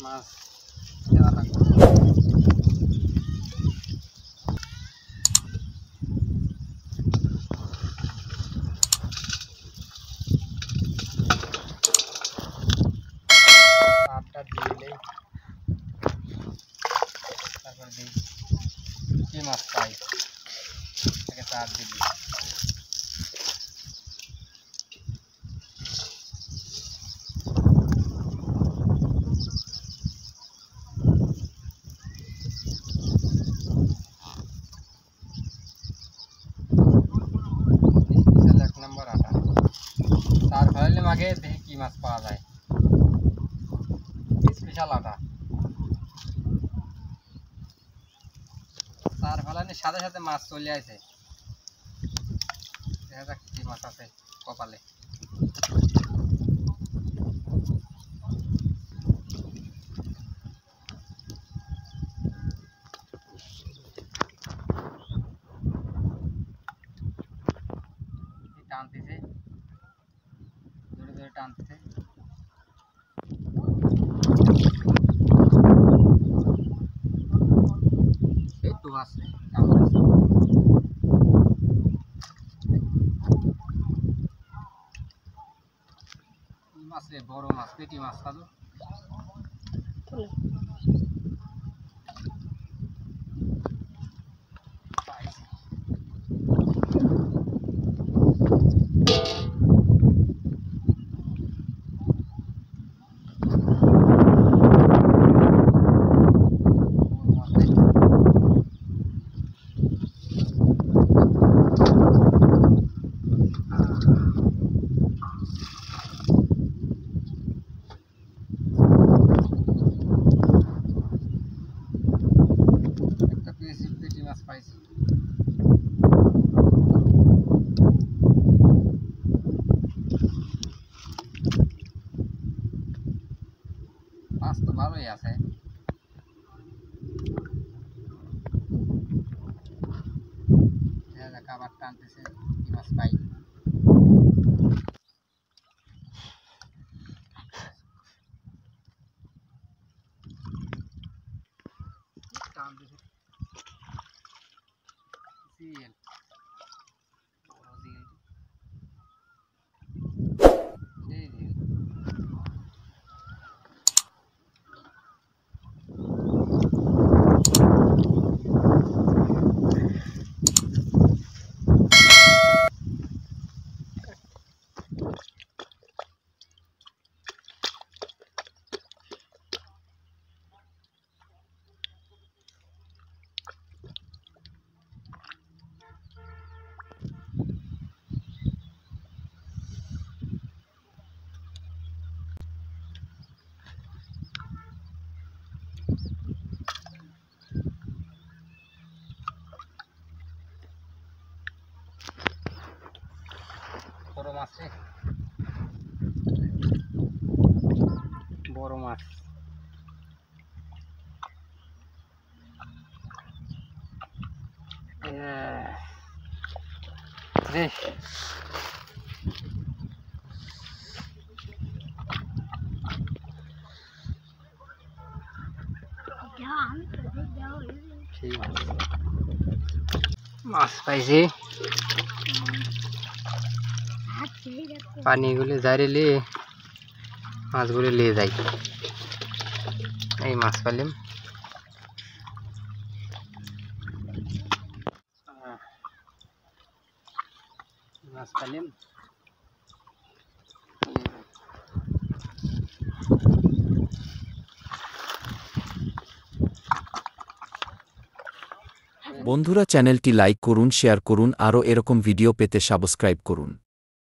মাছ দেওয়া লাগবে। চারটা দিলেই তারপর দিই কি মাছ পাই তাকে চার দিলি। এক নম্বর আটা চার ফেলাইলে আগে দেখি কি মাছ পাওয়া যায়। স্পেশাল আটা চার ফেলানির সাথে সাথে মাছ চলে আসে। দেখা যাক কি মাছ আছে কপালে। টানতেছে ধরে ধরে টানতেছে। এই তো আছে মাছ রে, বড় মাছ, পেটি মাছ খাবো। একটা পেটি মাছ পাইছি। মাছ তো ভালোই আছে। খাবার টানতেছে কি মাছ পাই। টানতেছে জিএল বড় জিএল এই জিএল। বড় মাছ রে, বড় মাছ। রে ঠিক আছে মাছ পাইছি। পানিগুলো ঝাড়িলে মাছগুলো নিয়ে যাই। এই মাছ পাইলাম। মাছ পাইলাম। বন্ধুরা চ্যানেলটি লাইক করুন, শেয়ার করুন, আরও এরকম ভিডিও পেতে সাবস্ক্রাইব করুন।